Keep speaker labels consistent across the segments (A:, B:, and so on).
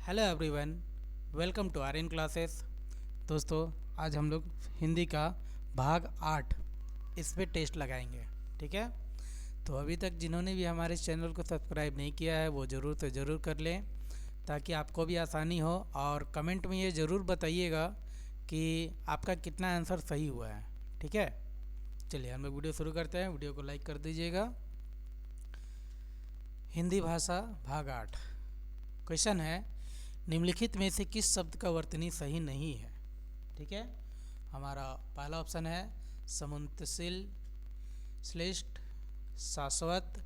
A: Hello everyone, welcome to Aryan classes. दोस्तों, आज हम लोग हिंदी का भाग 8 इस पे टेस्ट लगाएंगे। ठीक है, तो अभी तक जिन्होंने भी हमारे इस चैनल को सब्सक्राइब नहीं किया है वो ज़रूर से ज़रूर कर लें, ताकि आपको भी आसानी हो। और कमेंट में ये ज़रूर बताइएगा कि आपका कितना आंसर सही हुआ है। ठीक है, चलिए हम लोग वीडियो शुरू करते हैं। वीडियो को लाइक कर दीजिएगा। हिंदी भाषा भाग 8। क्वेश्चन है, निम्नलिखित में से किस शब्द का वर्तनी सही नहीं है। ठीक है, हमारा पहला ऑप्शन है समुन्नतशील, श्रेष्ठ, शाश्वत,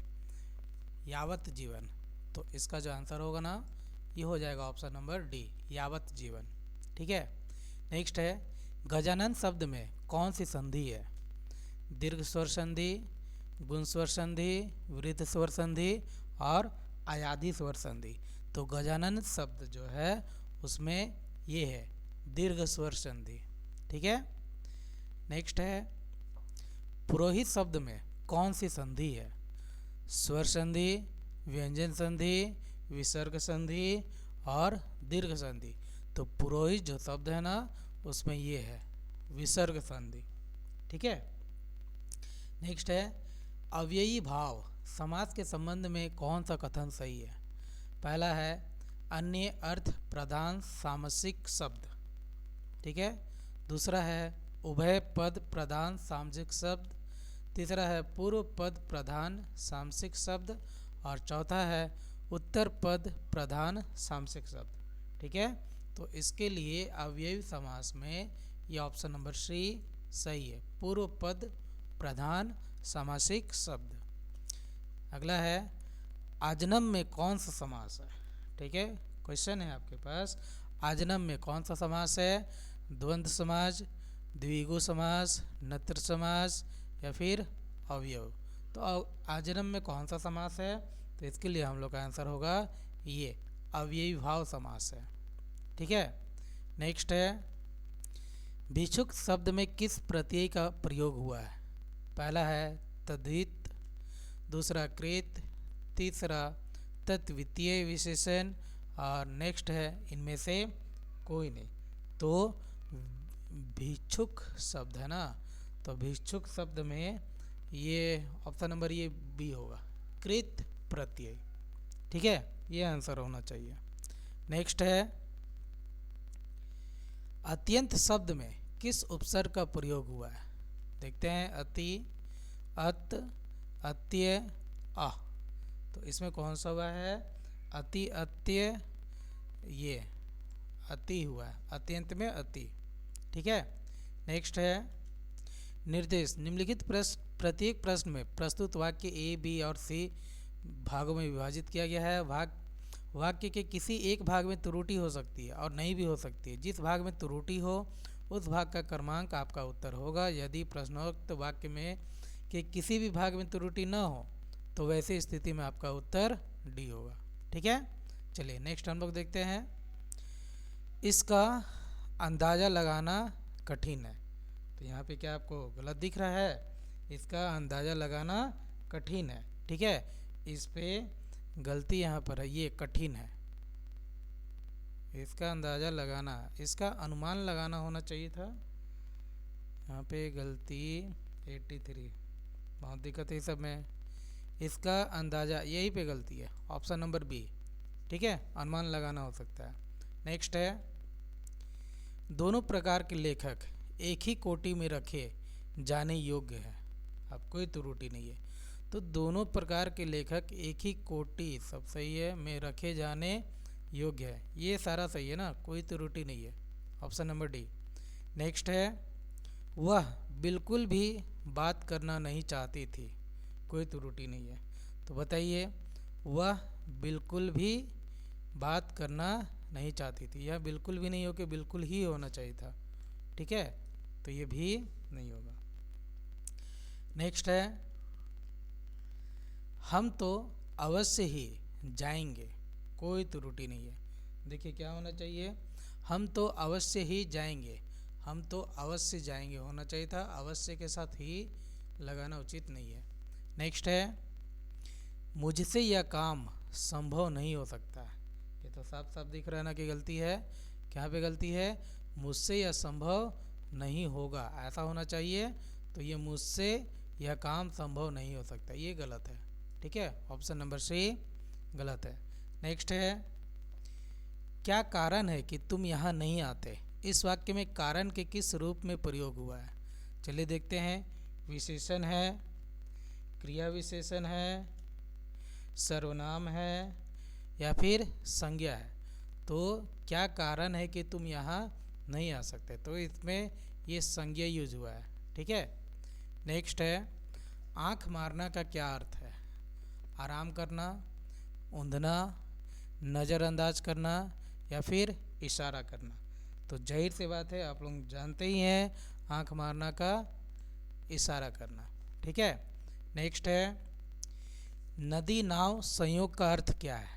A: यावत जीवन। तो इसका जो आंसर होगा ना, ये हो जाएगा ऑप्शन नंबर डी, यावत जीवन। ठीक है, नेक्स्ट है, गजानन शब्द में कौन सी संधि है। दीर्घ स्वर संधि, गुण स्वर संधि, वृद्ध स्वर संधि और अयाधि स्वर संधि। तो गजानन शब्द जो है उसमें ये है दीर्घ स्वर संधि। ठीक है, नेक्स्ट है, पुरोहित शब्द में कौन सी संधि है। स्वर संधि, व्यंजन संधि, विसर्ग संधि और दीर्घ संधि। तो पुरोहित जो शब्द है ना, उसमें ये है विसर्ग संधि। ठीक है, नेक्स्ट है, अव्ययी भाव समास के संबंध में कौन सा कथन सही है। पहला है अन्य अर्थ प्रधान सामसिक शब्द। ठीक है, दूसरा है उभय पद प्रधान सामसिक शब्द, तीसरा है पूर्व पद प्रधान सामसिक शब्द और चौथा है उत्तर पद प्रधान सामसिक शब्द। ठीक है, तो इसके लिए अव्ययी समास में ये ऑप्शन नंबर सी सही है, पूर्व पद प्रधान सामासिक शब्द। अगला है, आजनम में कौन सा समास है। ठीक है, क्वेश्चन है आपके पास, आजनम में कौन सा समास है। द्वंद्व समास, द्विगु समास, नत्र समास या फिर अवयव। तो आजनम में कौन सा समास है, तो इसके लिए हम लोग का आंसर होगा ये अव्ययी भाव समास है। ठीक है, नेक्स्ट है, भिक्षुक शब्द में किस प्रत्यय का प्रयोग हुआ है। पहला है तद्धित, दूसरा कृत, तीसरा तद्वितीय विशेषण और नेक्स्ट है इनमें से कोई नहीं। तो भिक्षुक शब्द है ना, तो भिक्षुक शब्द में ये ऑप्शन नंबर ये बी होगा, कृत प्रत्यय। ठीक है, ये आंसर होना चाहिए। नेक्स्ट है, अत्यंत शब्द में किस उपसर्ग का प्रयोग हुआ है। देखते हैं, अति, अत, अत्य, अ। तो इसमें कौन सा हुआ है, अति, अत्य, ये अति हुआ है, अत्यंत में अति। ठीक है, नेक्स्ट है, निर्देश निम्नलिखित प्रत्येक प्रश्न में प्रस्तुत वाक्य ए, बी और सी भागों में विभाजित किया गया है। वाक्य के किसी एक भाग में त्रुटि हो सकती है और नहीं भी हो सकती है। जिस भाग में त्रुटि हो उस भाग का क्रमांक आपका उत्तर होगा। यदि प्रश्नोक्त वाक्य में के किसी भी भाग में त्रुटि न हो तो वैसी स्थिति में आपका उत्तर डी होगा। ठीक है, चलिए नेक्स्ट हम लोग देखते हैं, इसका अंदाज़ा लगाना कठिन है। तो यहाँ पे क्या आपको गलत दिख रहा है, इसका अंदाज़ा लगाना कठिन है। ठीक है, इस पे गलती यहाँ पर है, ये कठिन है। इसका अंदाज़ा लगाना, इसका अनुमान लगाना होना चाहिए था। यहाँ पे गलती 83, बहुत दिक्कत है सब में। इसका अंदाज़ा, यही पे गलती है, ऑप्शन नंबर बी। ठीक है, अनुमान लगाना हो सकता है। नेक्स्ट है, दोनों प्रकार के लेखक एक ही कोटि में रखे जाने योग्य है। अब कोई त्रुटि नहीं है, तो दोनों प्रकार के लेखक एक ही कोटि, सब सही है, में रखे जाने योग्य है। ये सारा सही है ना, कोई त्रुटि नहीं है, ऑप्शन नंबर डी। नेक्स्ट है, वह बिल्कुल भी बात करना नहीं चाहती थी, कोई त्रुटि नहीं है। तो बताइए, वह बिल्कुल भी बात करना नहीं चाहती थी, यह बिल्कुल भी नहीं हो के बिल्कुल ही होना चाहिए था। ठीक है, तो ये भी नहीं होगा। नेक्स्ट है, हम तो अवश्य ही जाएंगे, कोई त्रुटि नहीं है। देखिए क्या होना चाहिए, हम तो अवश्य ही जाएंगे, हम तो अवश्य जाएंगे होना चाहिए था, अवश्य के साथ ही लगाना उचित नहीं है। नेक्स्ट है, मुझसे यह काम संभव नहीं हो सकता, ये तो साफ साफ दिख रहा है ना कि गलती है, क्या पे गलती है, मुझसे यह संभव नहीं होगा, ऐसा होना चाहिए। तो ये मुझसे यह काम संभव नहीं हो सकता, ये गलत है। ठीक है, ऑप्शन नंबर सी गलत है। नेक्स्ट है, क्या कारण है कि तुम यहाँ नहीं आते। इस वाक्य में कारण के किस रूप में प्रयोग हुआ है। चलिए देखते हैं। विशेषण है, क्रिया विशेषण है, सर्वनाम है या फिर संज्ञा है। तो क्या कारण है कि तुम यहाँ नहीं आ सकते, तो इसमें ये संज्ञा यूज हुआ है। ठीक है। नेक्स्ट है, आँख मारना का क्या अर्थ है। आराम करना, ऊँधना, नज़रअंदाज करना या फिर इशारा करना। तो जाहिर सी बात है, आप लोग जानते ही हैं, आँख मारना का इशारा करना। ठीक है। नेक्स्ट है, नदी नाव संयोग का अर्थ क्या है।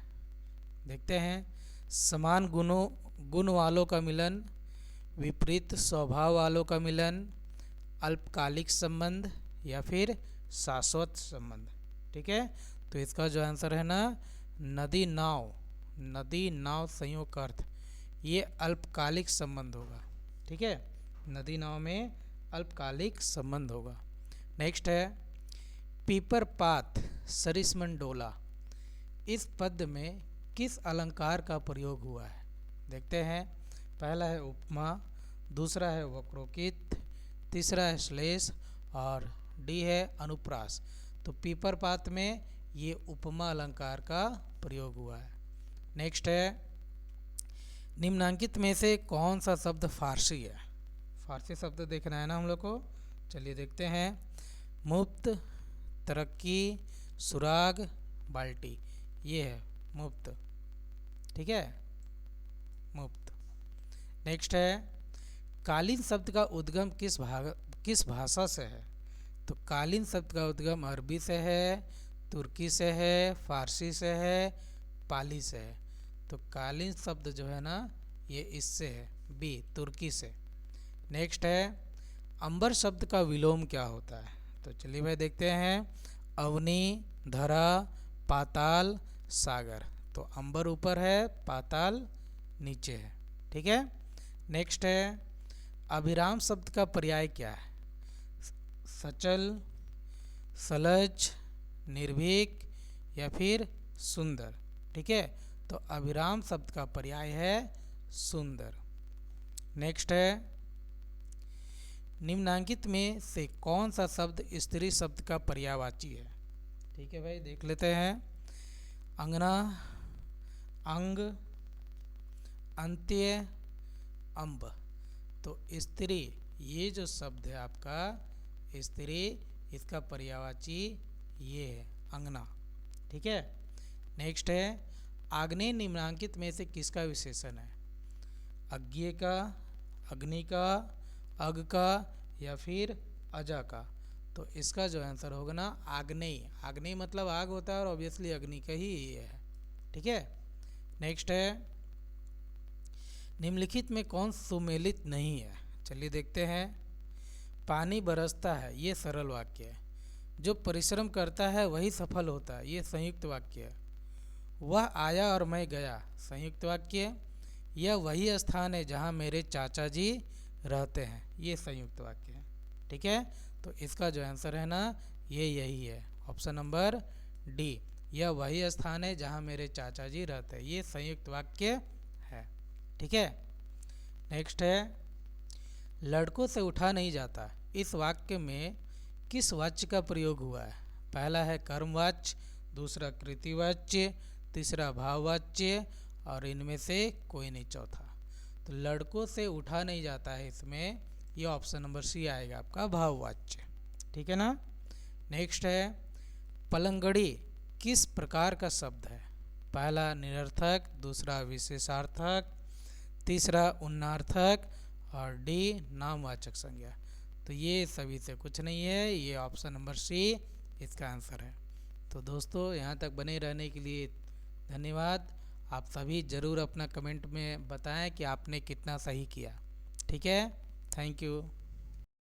A: देखते हैं। समान गुण वालों का मिलन, विपरीत स्वभाव वालों का मिलन, अल्पकालिक संबंध या फिर शाश्वत संबंध। ठीक है। तो इसका जो आंसर है ना, नदी नाव संयोग का अर्थ ये अल्पकालिक संबंध होगा। ठीक है, नदी नाव में अल्पकालिक संबंध होगा। नेक्स्ट है, पीपर पात सरिसमन डोला। इस पद में किस अलंकार का प्रयोग हुआ है। देखते हैं। पहला है उपमा, दूसरा है वक्रोक्ति, तीसरा है श्लेष और डी है अनुप्रास। तो पीपर पात में ये उपमा अलंकार का प्रयोग हुआ है। नेक्स्ट है, निम्नांकित में से कौन सा शब्द फारसी है। फारसी शब्द देखना है ना हम लोग को। चलिए देखते हैं। मुफ्त, तरक्की, सुराग, बाल्टी, ये है मुफ्त। ठीक है, मुफ्त। नेक्स्ट है, कालीन शब्द का उद्गम किस भाषा से है। तो कालीन शब्द का उद्गम अरबी से है, तुर्की से है, फारसी से है, पाली से है। तो कालीन शब्द जो है ना, ये इससे है, बी तुर्की से। नेक्स्ट है, अंबर शब्द का विलोम क्या होता है। तो चलिए भाई देखते हैं। अवनी, धरा, पाताल, सागर। तो अंबर ऊपर है, पाताल नीचे है। ठीक है। नेक्स्ट है, अभिराम शब्द का पर्याय क्या है। सचल, सलज, निर्भीक या फिर सुंदर। ठीक है। तो अभिराम शब्द का पर्याय है सुंदर। नेक्स्ट है, निम्नांकित में से कौन सा शब्द स्त्री शब्द का पर्यायवाची है। ठीक है भाई, देख लेते हैं। अंगना, अंग, अंत्य, अंब। तो स्त्री, ये जो शब्द है आपका स्त्री, इसका पर्यायवाची ये है अंगना। ठीक है। नेक्स्ट है, आग्नेय निम्नांकित में से किसका विशेषण है। अज्ञेय का, अग्नि का, अग का या फिर अजा का। तो इसका जो आंसर होगा ना, आग्नेय। आग्नेय मतलब आग होता है और ऑब्वियसली अग्नि का ही ये है। ठीक है। नेक्स्ट है, निम्नलिखित में कौन सुमेलित नहीं है। चलिए देखते हैं। पानी बरसता है, ये सरल वाक्य है। जो परिश्रम करता है वही सफल होता है, ये संयुक्त वाक्य है। वह आया और मैं गया, संयुक्त वाक्य। यह वही स्थान है जहाँ मेरे चाचा जी रहते हैं, ये संयुक्त वाक्य है। ठीक है। तो इसका जो आंसर है ना, ये यही है, ऑप्शन नंबर डी। यह वही स्थान है जहाँ मेरे चाचा जी रहते हैं, ये संयुक्त वाक्य है। ठीक है। नेक्स्ट है, लड़कों से उठा नहीं जाता। इस वाक्य में किस वाच्य का प्रयोग हुआ है। पहला है कर्मवाच्य, दूसरा कृतिवाच्य, तीसरा भाववाच्य और इनमें से कोई नहीं चौथा। तो लड़कों से उठा नहीं जाता है, इसमें ये ऑप्शन नंबर सी आएगा आपका, भाववाच्य। ठीक है ना। नेक्स्ट है, पलंगड़ी किस प्रकार का शब्द है। पहला निरर्थक, दूसरा विशेषार्थक, तीसरा उन्नार्थक और डी नामवाचक संज्ञा। तो ये सभी से कुछ नहीं है, ये ऑप्शन नंबर सी इसका आंसर है। तो दोस्तों, यहाँ तक बने रहने के लिए धन्यवाद। आप सभी ज़रूर अपना कमेंट में बताएं कि आपने कितना सही किया। ठीक है, थैंक यू।